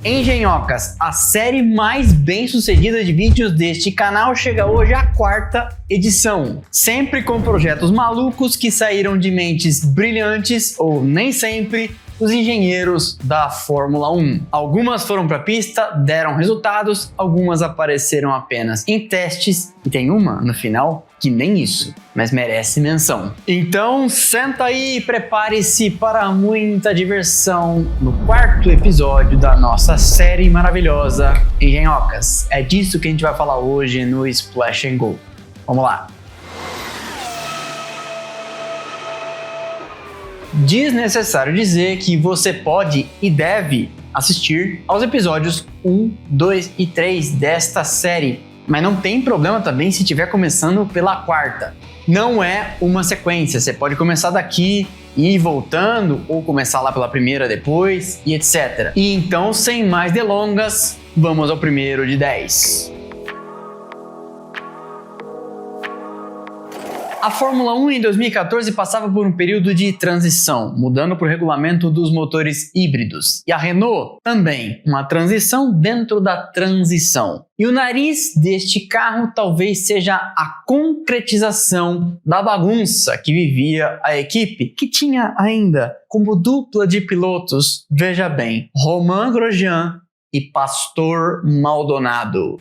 Engenhocas, a série mais bem sucedida de vídeos deste canal chega hoje à 4ª edição. Sempre com projetos malucos que saíram de mentes brilhantes, ou nem sempre, dos engenheiros da Fórmula 1. Algumas foram para a pista, deram resultados, algumas apareceram apenas em testes, e tem uma, no final, que nem isso, mas merece menção. Então, senta aí e prepare-se para muita diversão no 4º episódio da nossa série maravilhosa Engenhocas. É disso que a gente vai falar hoje no Splash and Go. Vamos lá! Desnecessário dizer que você pode e deve assistir aos episódios 1, 2 e 3 desta série, mas não tem problema também se estiver começando pela 4ª. Não é uma sequência, você pode começar daqui e ir voltando, ou começar lá pela primeira depois, e etc. E então, sem mais delongas, vamos ao primeiro de 10. A Fórmula 1 em 2014 passava por um período de transição, mudando para o regulamento dos motores híbridos. E a Renault também, uma transição dentro da transição. E o nariz deste carro talvez seja a concretização da bagunça que vivia a equipe, que tinha ainda como dupla de pilotos, veja bem, Romain Grosjean e Pastor Maldonado.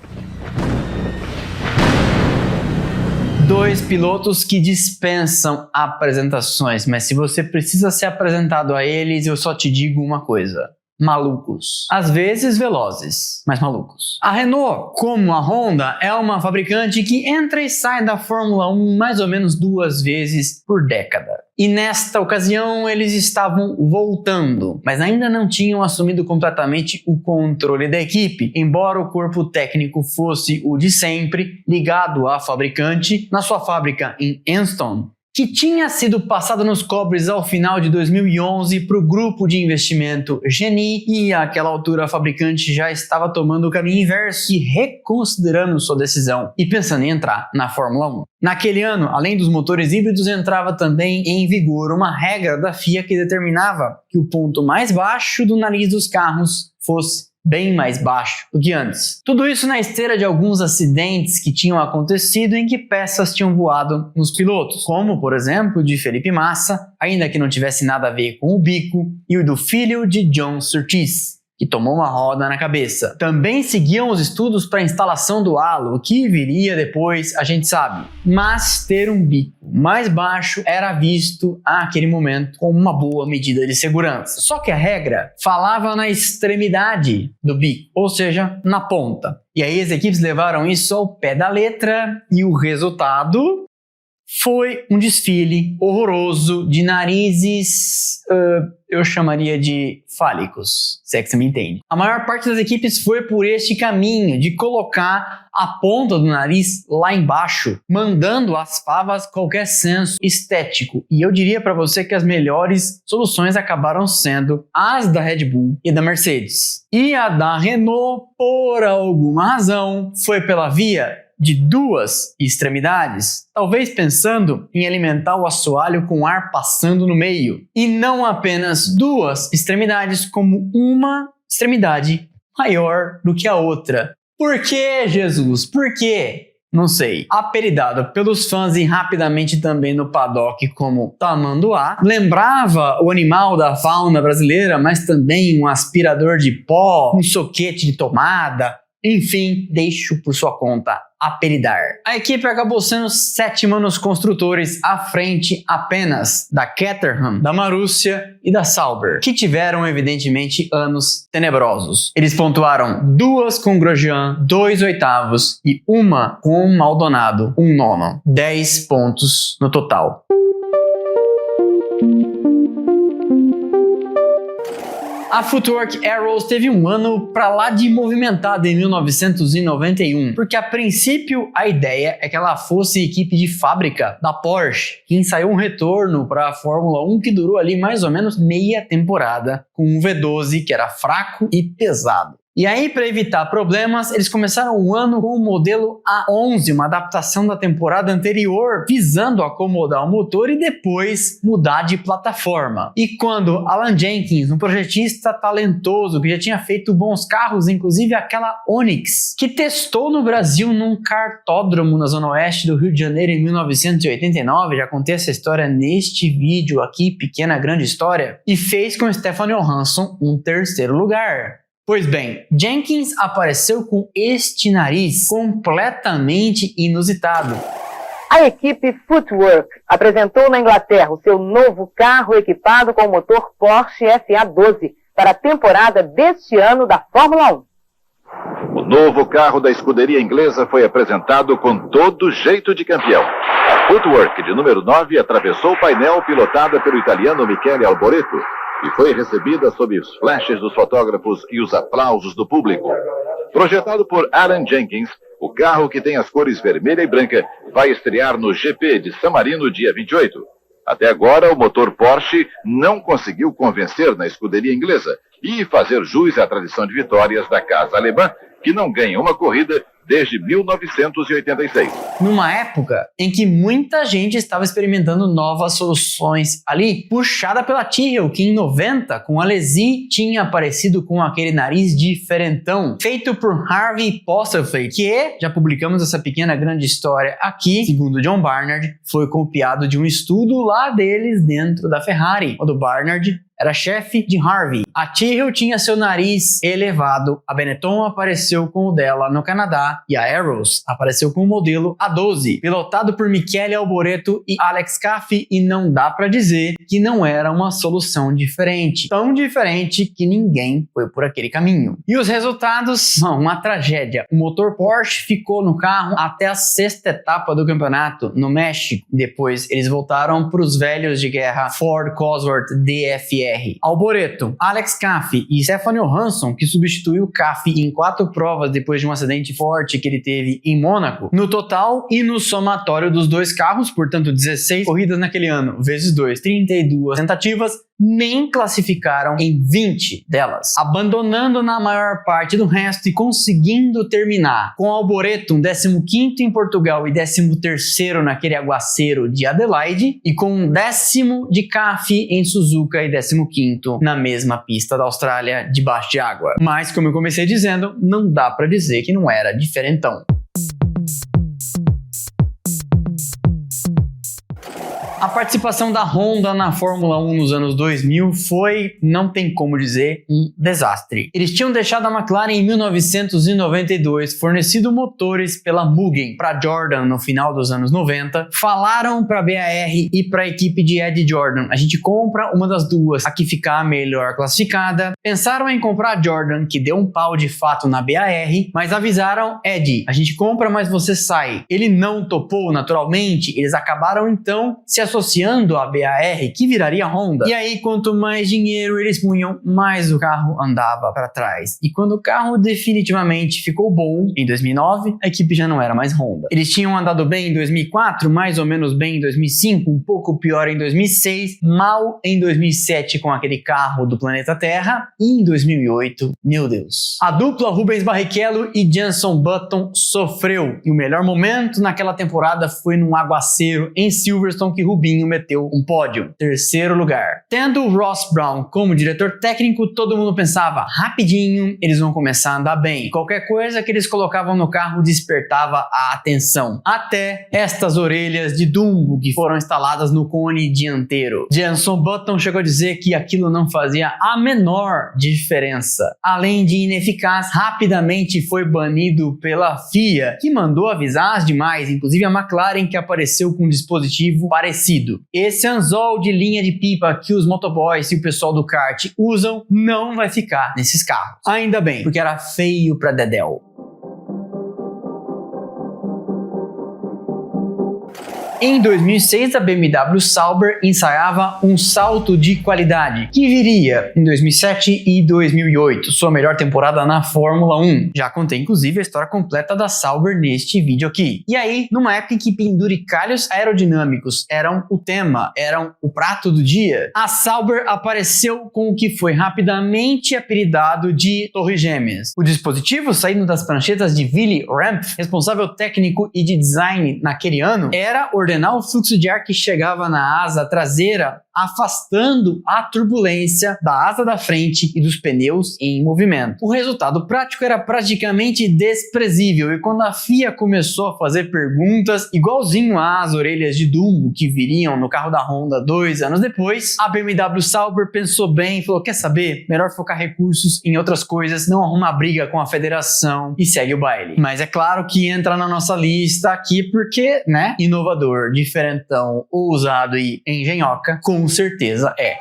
Dois pilotos que dispensam apresentações, mas se você precisa ser apresentado a eles, eu só te digo uma coisa: malucos. Às vezes velozes, mas malucos. A Renault, como a Honda, é uma fabricante que entra e sai da Fórmula 1 mais ou menos 2 vezes por década. E nesta ocasião eles estavam voltando, mas ainda não tinham assumido completamente o controle da equipe, embora o corpo técnico fosse o de sempre, ligado à fabricante, na sua fábrica em Anston, que tinha sido passado nos cobres ao final de 2011 para o grupo de investimento Genie, e àquela altura a fabricante já estava tomando o caminho inverso e reconsiderando sua decisão e pensando em entrar na Fórmula 1. Naquele ano, além dos motores híbridos, entrava também em vigor uma regra da FIA que determinava que o ponto mais baixo do nariz dos carros fosse bem mais baixo do que antes. Tudo isso na esteira de alguns acidentes que tinham acontecido em que peças tinham voado nos pilotos, como, por exemplo, o de Felipe Massa, ainda que não tivesse nada a ver com o bico, e o do filho de John Surtees, que tomou uma roda na cabeça. Também seguiam os estudos para a instalação do halo, o que viria depois, a gente sabe. Mas ter um bico mais baixo era visto àquele momento como uma boa medida de segurança. Só que a regra falava na extremidade do bico, ou seja, na ponta. E aí as equipes levaram isso ao pé da letra e o resultado foi um desfile horroroso de narizes, eu chamaria de fálicos, se é que você me entende. A maior parte das equipes foi por este caminho de colocar a ponta do nariz lá embaixo, mandando às favas qualquer senso estético. E eu diria para você que as melhores soluções acabaram sendo as da Red Bull e da Mercedes. E a da Renault, por alguma razão, foi pela via de 2 extremidades, talvez pensando em alimentar o assoalho com ar passando no meio, e não apenas 2 extremidades, como uma extremidade maior do que a outra. Por que, Jesus? Por quê? Não sei. Apelidado pelos fãs e rapidamente também no paddock como tamanduá, lembrava o animal da fauna brasileira, mas também um aspirador de pó, um soquete de tomada. Enfim, deixo por sua conta apelidar. A equipe acabou sendo 7ª nos construtores, à frente apenas da Caterham, da Marussia e da Sauber, que tiveram evidentemente anos tenebrosos. Eles pontuaram 2 com Grosjean, 2 oitavos e 1 com Maldonado, 1 nono. 10 pontos no total. A Footwork Arrows teve um ano pra lá de movimentado em 1991, porque a princípio a ideia é que ela fosse equipe de fábrica da Porsche, que ensaiou um retorno para a Fórmula 1 que durou ali mais ou menos meia temporada, com um V12 que era fraco e pesado. E aí, para evitar problemas, eles começaram o ano com o modelo A11, uma adaptação da temporada anterior, visando acomodar o motor e depois mudar de plataforma. E quando Alan Jenkins, um projetista talentoso que já tinha feito bons carros, inclusive aquela Onix, que testou no Brasil num kartódromo na zona oeste do Rio de Janeiro em 1989, já contei essa história neste vídeo aqui, pequena grande história, e fez com Stefan Johansson um terceiro lugar. Pois bem, Jenkins apareceu com este nariz completamente inusitado. A equipe Footwork apresentou na Inglaterra o seu novo carro equipado com o motor Porsche FA12 para a temporada deste ano da Fórmula 1. O novo carro da escuderia inglesa foi apresentado com todo jeito de campeão. A Footwork de número 9 atravessou o painel pilotada pelo italiano Michele Alboreto e foi recebida sob os flashes dos fotógrafos e os aplausos do público. Projetado por Alan Jenkins, o carro, que tem as cores vermelha e branca, vai estrear no GP de San Marino dia 28. Até agora, o motor Porsche não conseguiu convencer na escuderia inglesa e fazer jus à tradição de vitórias da casa alemã, que não ganha uma corrida desde 1986. Numa época em que muita gente estava experimentando novas soluções ali, puxada pela Tyrrell, que em 90, com a Alesi, tinha aparecido com aquele nariz diferentão, feito por Harvey Postlethwaite, que, já publicamos essa pequena grande história aqui, segundo John Barnard, foi copiado de um estudo lá deles dentro da Ferrari, quando Barnard era chefe de Harvey. A Tyrrell tinha seu nariz elevado, a Benetton apareceu com o dela no Canadá e a Arrows apareceu com o modelo A12, pilotado por Michele Alboreto e Alex Caffi, e não dá para dizer que não era uma solução diferente, tão diferente que ninguém foi por aquele caminho. E os resultados são uma tragédia. O motor Porsche ficou no carro até a 6ª etapa do campeonato no México. Depois eles voltaram para os velhos de guerra Ford Cosworth DFR. Alboreto, Alex Caffi e Stefan Johansson, que substituiu Caffi em 4 provas depois de um acidente forte que ele teve em Mônaco. No total e no somatório dos dois carros, portanto 16 corridas naquele ano, vezes 2, 32 tentativas, nem classificaram em 20 delas, abandonando na maior parte do resto e conseguindo terminar com Alboreto um 15º em Portugal e 13º naquele aguaceiro de Adelaide, e com um 10º de Caffi em Suzuka e 15º na mesma pista da Austrália debaixo de água. Mas, como eu comecei dizendo, não dá para dizer que não era diferentão. A participação da Honda na Fórmula 1 nos anos 2000 foi, não tem como dizer, um desastre. Eles tinham deixado a McLaren em 1992, fornecido motores pela Mugen para Jordan no final dos anos 90, falaram para a BAR e para a equipe de Ed Jordan: a gente compra uma das duas, a que ficar melhor classificada. Pensaram em comprar a Jordan, que deu um pau de fato na BAR, mas avisaram Ed: a gente compra, mas você sai. Ele não topou naturalmente, eles acabaram então se associando à BAR, que viraria Honda. E aí, quanto mais dinheiro eles punham, mais o carro andava para trás. E quando o carro definitivamente ficou bom, em 2009, a equipe já não era mais Honda. Eles tinham andado bem em 2004, mais ou menos bem em 2005, um pouco pior em 2006, mal em 2007 com aquele carro do planeta Terra, e em 2008, meu Deus. A dupla Rubens Barrichello e Jenson Button sofreu, e o melhor momento naquela temporada foi num aguaceiro em Silverstone que Rubinho meteu um pódio, 3º lugar. Tendo o Ross Brown como diretor técnico, todo mundo pensava: rapidinho eles vão começar a andar bem. Qualquer coisa que eles colocavam no carro despertava a atenção. Até estas orelhas de Dumbo que foram instaladas no cone dianteiro. Jenson Button chegou a dizer que aquilo não fazia a menor diferença. Além de ineficaz, rapidamente foi banido pela FIA, que mandou avisar as demais, inclusive a McLaren, que apareceu com um dispositivo parecido. Esse anzol de linha de pipa que os motoboys e o pessoal do kart usam não vai ficar nesses carros. Ainda bem, porque era feio pra dedéu. Em 2006, a BMW Sauber ensaiava um salto de qualidade, que viria em 2007 e 2008, sua melhor temporada na Fórmula 1. Já contei, inclusive, a história completa da Sauber neste vídeo aqui. E aí, numa época em que penduricalhos aerodinâmicos eram o tema, eram o prato do dia, a Sauber apareceu com o que foi rapidamente apelidado de Torre Gêmeas. O dispositivo, saindo das pranchetas de Willy Ramph, responsável técnico e de design naquele ano, era ordenar o fluxo de ar que chegava na asa traseira, afastando a turbulência da asa da frente e dos pneus em movimento. O resultado prático era praticamente desprezível, e quando a FIA começou a fazer perguntas igualzinho às orelhas de Dumbo que viriam no carro da Honda 2 anos depois, a BMW Sauber pensou bem e falou: quer saber? Melhor focar recursos em outras coisas, não arrumar briga com a federação e segue o baile. Mas é claro que entra na nossa lista aqui porque, né, inovador, diferentão, ousado e engenhoca, com certeza é.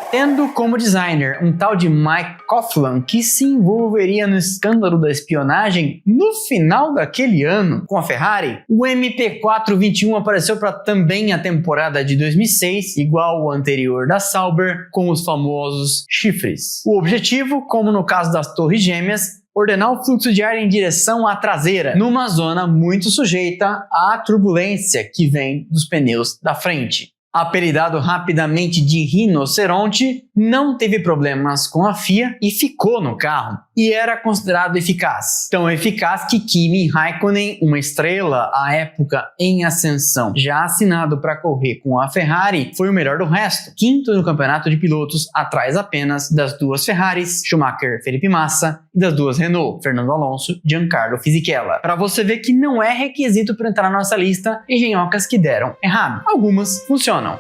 Tendo como designer um tal de Mike Coughlin, que se envolveria no escândalo da espionagem no final daquele ano com a Ferrari, o MP421 apareceu para também a temporada de 2006, igual o anterior da Sauber, com os famosos chifres. O objetivo, como no caso das Torres Gêmeas, ordenar o fluxo de ar em direção à traseira, numa zona muito sujeita à turbulência que vem dos pneus da frente. Apelidado rapidamente de rinoceronte, não teve problemas com a FIA e ficou no carro, e era considerado eficaz. Tão eficaz que Kimi Raikkonen, uma estrela à época em ascensão, já assinado para correr com a Ferrari, foi o melhor do resto, quinto no campeonato de pilotos, atrás apenas das duas Ferraris, Schumacher, Felipe Massa, e das duas Renault, Fernando Alonso, Giancarlo Fisichella. Para você ver que não é requisito para entrar na nossa lista engenhocas que deram errado. Algumas funcionam.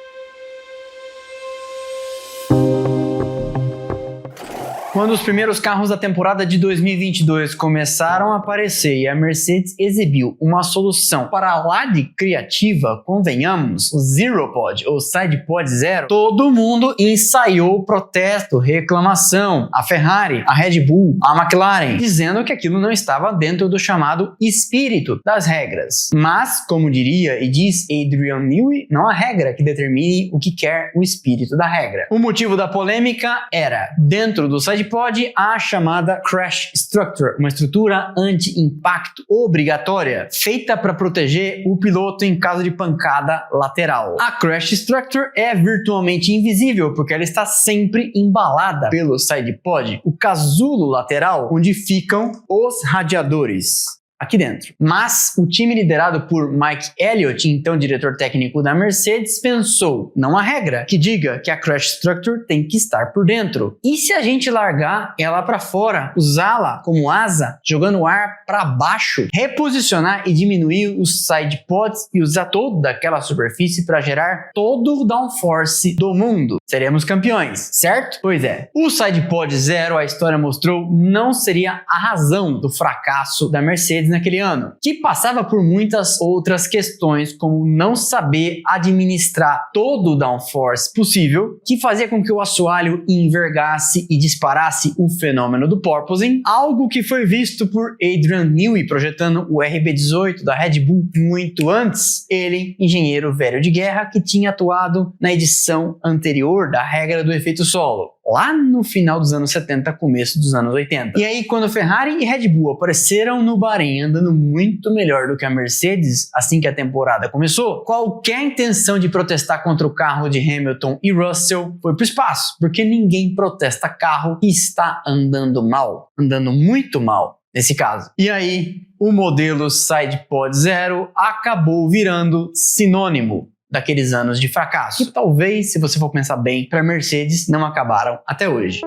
Quando os primeiros carros da temporada de 2022 começaram a aparecer e a Mercedes exibiu uma solução para lá de criativa, convenhamos, o Zero Pod ou Side Pod Zero, todo mundo ensaiou protesto, reclamação, a Ferrari, a Red Bull, a McLaren, dizendo que aquilo não estava dentro do chamado espírito das regras. Mas, como diria e diz Adrian Newey, não há regra que determine o que quer o espírito da regra. O motivo da polêmica era, dentro do Side Pod, a chamada Crash Structure, uma estrutura anti-impacto obrigatória, feita para proteger o piloto em caso de pancada lateral. A Crash Structure é virtualmente invisível, porque ela está sempre embalada pelo Side Pod, o casulo lateral, onde ficam os radiadores. Aqui dentro. Mas o time liderado por Mike Elliott, então diretor técnico da Mercedes, pensou, não há regra que diga que a Crash Structure tem que estar por dentro. E se a gente largar ela para fora, usá-la como asa, jogando o ar para baixo, reposicionar e diminuir os side pods e usar toda aquela superfície para gerar todo o downforce do mundo? Seremos campeões, certo? Pois é. O Side Pod Zero, a história mostrou, não seria a razão do fracasso da Mercedes naquele ano, que passava por muitas outras questões, como não saber administrar todo o downforce possível, que fazia com que o assoalho envergasse e disparasse o fenômeno do porpoising, algo que foi visto por Adrian Newey projetando o RB18 da Red Bull muito antes, ele, engenheiro velho de guerra, que tinha atuado na edição anterior da regra do efeito solo, lá no final dos anos 70, começo dos anos 80. E aí, quando Ferrari e Red Bull apareceram no Bahrein andando muito melhor do que a Mercedes, assim que a temporada começou, qualquer intenção de protestar contra o carro de Hamilton e Russell foi pro espaço, porque ninguém protesta carro que está andando mal, andando muito mal nesse caso. E aí, o modelo Side Pod Zero acabou virando sinônimo daqueles anos de fracasso, que talvez, se você for pensar bem, para a Mercedes não acabaram até hoje.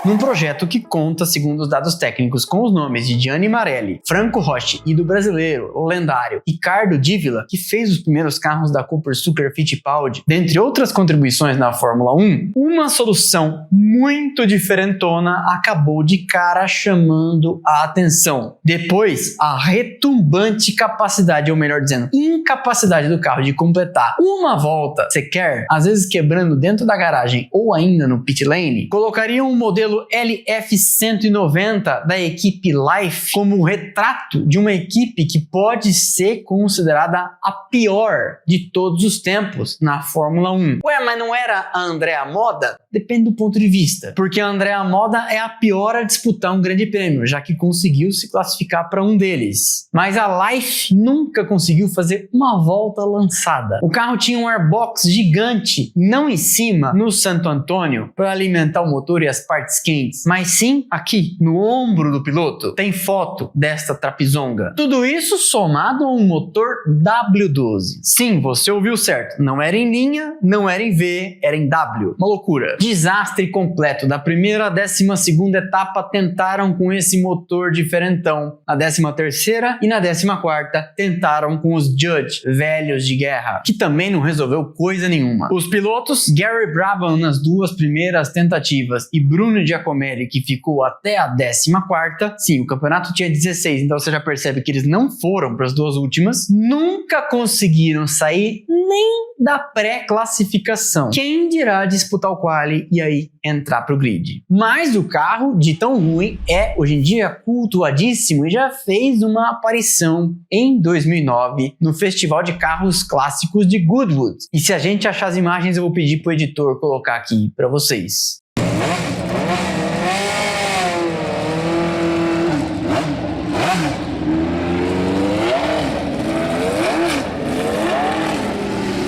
num projeto que conta, segundo os dados técnicos, com os nomes de Gianni Marelli, Franco Roche e do brasileiro, o lendário Ricardo Dívila, que fez os primeiros carros da Cooper Sucker Fittipaldi, dentre outras contribuições na Fórmula 1, uma solução muito diferentona acabou de cara chamando a atenção. Depois, a retumbante capacidade, ou melhor dizendo, incapacidade do carro de completar uma volta sequer, às vezes quebrando dentro da garagem ou ainda no pit lane, colocaria um modelo LF190 da equipe Life como um retrato de uma equipe que pode ser considerada a pior de todos os tempos na Fórmula 1. Ué, mas não era a Andrea Moda? Depende do ponto de vista, porque a Andrea Moda é a pior a disputar um grande prêmio, já que conseguiu se classificar para um deles. Mas a Life nunca conseguiu fazer uma volta lançada. O carro tinha um airbox gigante, não em cima, no Santo Antônio, para alimentar o motor e as partes quentes, mas sim aqui, no ombro do piloto. Tem foto desta trapizonga. Tudo isso somado a um motor W12. Sim, você ouviu certo. Não era em linha, não era em V, era em W. Uma loucura. Desastre completo. Da primeira à 12ª etapa tentaram com esse motor diferentão. Na 13ª e na 14ª tentaram com os Judge, velhos de guerra, que também não resolveu coisa nenhuma. Os pilotos, Gary Brabham nas duas primeiras tentativas e Bruno Giacomelli, que ficou até a 14ª, sim, o campeonato tinha 16, então você já percebe que eles não foram para as duas últimas, nunca conseguiram sair nem da pré-classificação. Quem dirá disputar o quali e aí entrar pro grid. Mas o carro, de tão ruim, é hoje em dia cultuadíssimo e já fez uma aparição em 2009 no Festival de Carros Clássicos de Goodwood. E se a gente achar as imagens, eu vou pedir pro editor colocar aqui para vocês.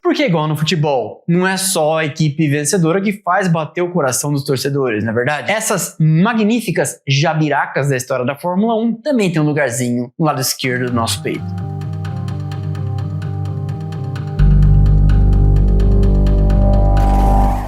Porque igual no futebol, não é só a equipe vencedora que faz bater o coração dos torcedores, não é verdade? Essas magníficas jabiracas da história da Fórmula 1 também tem um lugarzinho no lado esquerdo do nosso peito.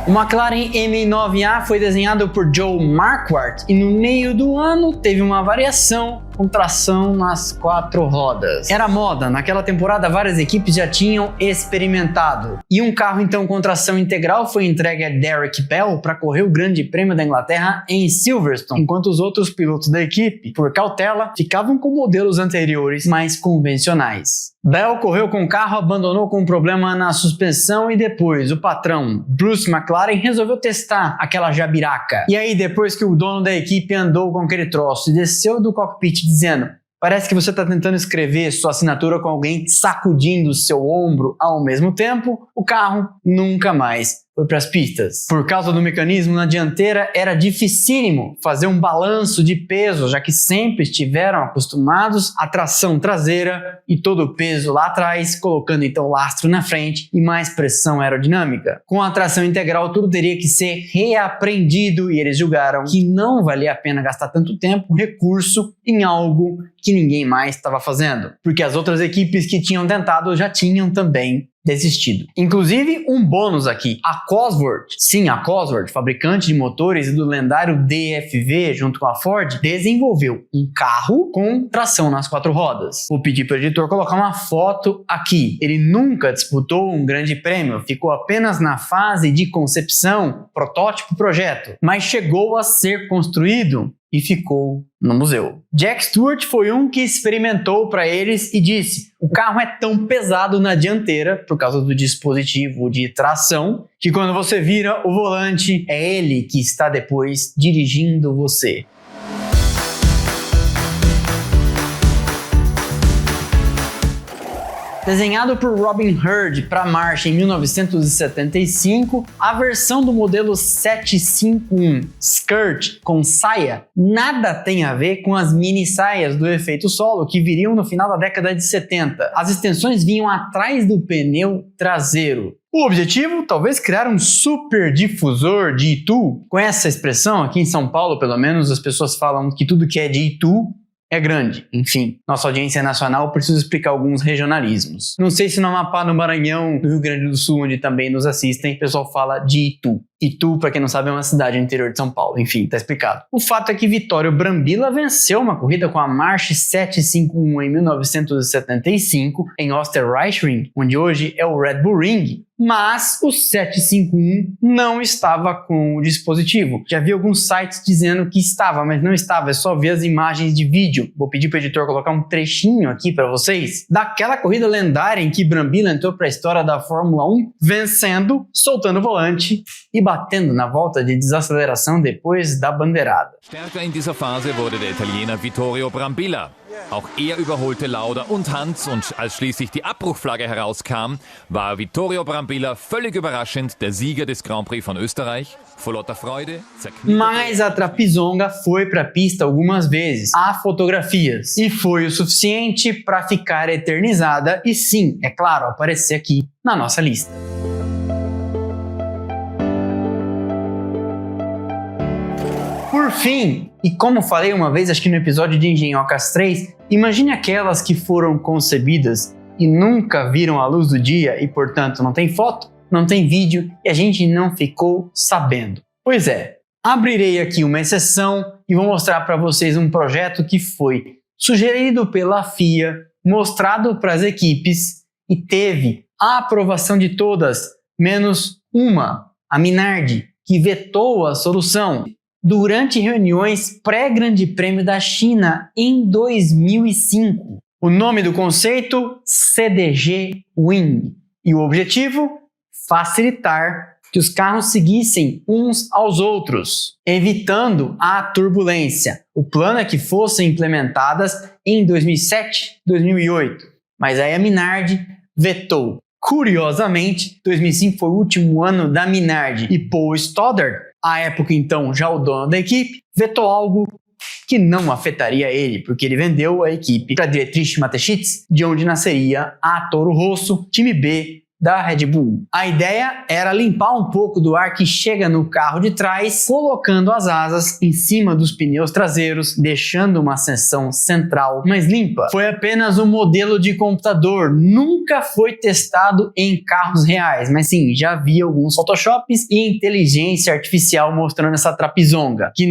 O McLaren M9A foi desenhado por Joe Marquardt e no meio do ano teve uma variação com tração nas 4 rodas. Era moda, naquela temporada várias equipes já tinham experimentado. E um carro então com tração integral foi entregue a Derek Bell para correr o Grande Prêmio da Inglaterra em Silverstone, enquanto os outros pilotos da equipe, por cautela, ficavam com modelos anteriores mais convencionais. Bell correu com o carro, abandonou com um problema na suspensão e depois o patrão, Bruce McLaren, resolveu testar aquela jabiraca. E aí depois que o dono da equipe andou com aquele troço e desceu do cockpit dizendo: parece que você está tentando escrever sua assinatura com alguém sacudindo seu ombro ao mesmo tempo, o carro nunca mais foi para as pistas. Por causa do mecanismo na dianteira, era dificílimo fazer um balanço de peso, já que sempre estiveram acostumados à tração traseira e todo o peso lá atrás, colocando então lastro na frente e mais pressão aerodinâmica. Com a tração integral, tudo teria que ser reaprendido e eles julgaram que não valia a pena gastar tanto tempo, recurso em algo que ninguém mais estava fazendo, porque as outras equipes que tinham tentado já tinham também desistido. Inclusive, um bônus aqui. A Cosworth, sim, a Cosworth, fabricante de motores e do lendário DFV junto com a Ford, desenvolveu um carro com tração nas 4 rodas. Vou pedir para o editor colocar uma foto aqui. Ele nunca disputou um grande prêmio, ficou apenas na fase de concepção, protótipo, projeto, mas chegou a ser construído e ficou no museu. Jack Stewart foi um que experimentou para eles e disse: o carro é tão pesado na dianteira, por causa do dispositivo de tração, que quando você vira o volante, é ele que está depois dirigindo você. Desenhado por Robin Herd para marcha em 1975, a versão do modelo 751 Skirt com saia nada tem a ver com as mini saias do efeito solo que viriam no final da década de 70. As extensões vinham atrás do pneu traseiro. O objetivo? Talvez criar um super difusor de Itu. Com essa expressão, aqui em São Paulo, pelo menos, as pessoas falam que tudo que é de Itu é grande. Enfim, nossa audiência nacional precisa explicar alguns regionalismos. Não sei se no Amapá, no Maranhão, no Rio Grande do Sul, onde também nos assistem, o pessoal fala de Itu. Itu, pra quem não sabe, é uma cidade no interior de São Paulo. Enfim, tá explicado. O fato é que Vittorio Brambilla venceu uma corrida com a March 751 em 1975 em Österreichring, onde hoje é o Red Bull Ring. Mas o 751 não estava com o dispositivo. Já vi alguns sites dizendo que estava, mas não estava. É só ver as imagens de vídeo. Vou pedir para o editor colocar um trechinho aqui para vocês daquela corrida lendária em que Brambilla entrou para a história da Fórmula 1, vencendo, soltando o volante e batendo na volta de desaceleração depois da bandeirada. Stärker in dieser Phase wurde der Italiener Vittorio Brambilla. Auch er überholte Lauda und Hans und als schließlich die Abbruchflagge herauskam, war Vittorio Brambilla völlig überraschend der Sieger des Grand Prix von Österreich. Vor lauter Freude zerknitterte. Mas a Trapizonga foi para a pista algumas vezes. Há fotografias. E foi o suficiente para ficar eternizada e sim, é claro, aparecer aqui na nossa lista. Por fim, e como falei uma vez, acho que no episódio de Engenhocas 3, imagine aquelas que foram concebidas e nunca viram a luz do dia e, portanto, não tem foto, não tem vídeo e a gente não ficou sabendo. Pois é, abrirei aqui uma exceção e vou mostrar para vocês um projeto que foi sugerido pela FIA, mostrado para as equipes e teve a aprovação de todas, menos uma, a Minardi, que vetou a solução durante reuniões pré-Grande Prêmio da China em 2005. O nome do conceito? CDG Wing. E o objetivo? Facilitar que os carros seguissem uns aos outros, evitando a turbulência. O plano é que fossem implementadas em 2007, 2008, mas aí a Minardi vetou. Curiosamente, 2005 foi o último ano da Minardi e Paul Stoddart, à época então já o dono da equipe, vetou algo que não afetaria ele, porque ele vendeu a equipe para a Dietrich Mateschitz, de onde nasceria a Toro Rosso, time B da Red Bull. A ideia era limpar um pouco do ar que chega no carro de trás, colocando as asas em cima dos pneus traseiros, deixando uma seção central mais limpa. Foi apenas um modelo de computador, nunca foi testado em carros reais, mas sim, já havia alguns photoshops e inteligência artificial mostrando essa Trapizonga, que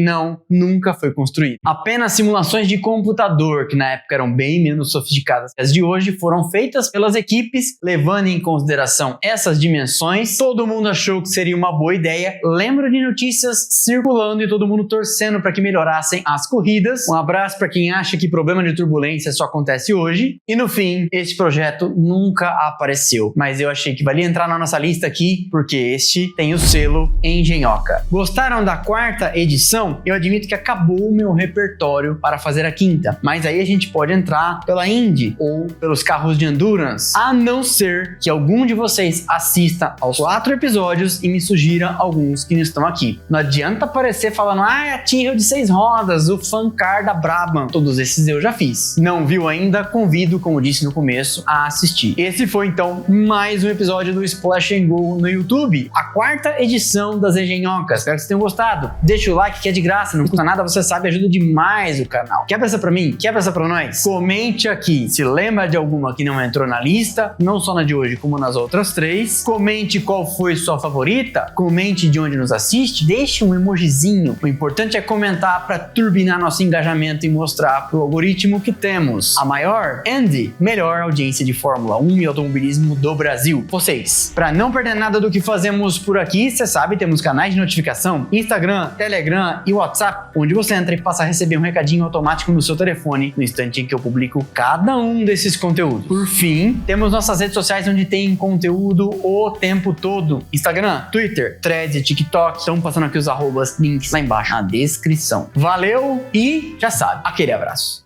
nunca foi construída. Apenas simulações de computador, que na época eram bem menos sofisticadas que as de hoje, foram feitas pelas equipes, levando em consideração essas dimensões. Todo mundo achou que seria uma boa ideia. Lembro de notícias circulando e todo mundo torcendo para que melhorassem as corridas. Um abraço para quem acha que problema de turbulência só acontece hoje. E no fim, este projeto nunca apareceu. Mas eu achei que valia entrar na nossa lista aqui, porque este tem o selo Engenhoca. Gostaram da quarta edição? Eu admito que acabou o meu repertório para fazer a quinta. Mas aí a gente pode entrar pela Indy ou pelos carros de Endurance. A não ser que algum de vocês assista aos 4 episódios e me sugira alguns que não estão aqui. Não adianta aparecer falando, a Tyrrell de 6 rodas, o Fancar da Brabham. Todos esses eu já fiz. Não viu ainda? Convido, como disse no começo, a assistir. Esse foi então mais um episódio do Splash and Go no YouTube. A quarta edição das Engenhocas. Espero que vocês tenham gostado. Deixa o like que é de graça, não custa nada, você sabe, ajuda demais o canal. Quebra essa pra mim? Quebra essa pra nós? Comente aqui se lembra de alguma que não entrou na lista, não só na de hoje, como nas outras 3. Comente qual foi sua favorita, comente de onde nos assiste, deixe um emojizinho. O importante é comentar para turbinar nosso engajamento e mostrar pro algoritmo que temos a maior e melhor audiência de Fórmula 1 e automobilismo do Brasil. Vocês, para não perder nada do que fazemos por aqui, você sabe, temos canais de notificação, Instagram, Telegram e WhatsApp, onde você entra e passa a receber um recadinho automático no seu telefone no instante em que eu publico cada um desses conteúdos. Por fim, temos nossas redes sociais onde tem conteúdo o tempo todo. Instagram, Twitter, Threads e TikTok. Estão passando aqui os arrobas, links lá embaixo na descrição. Valeu e já sabe, aquele abraço.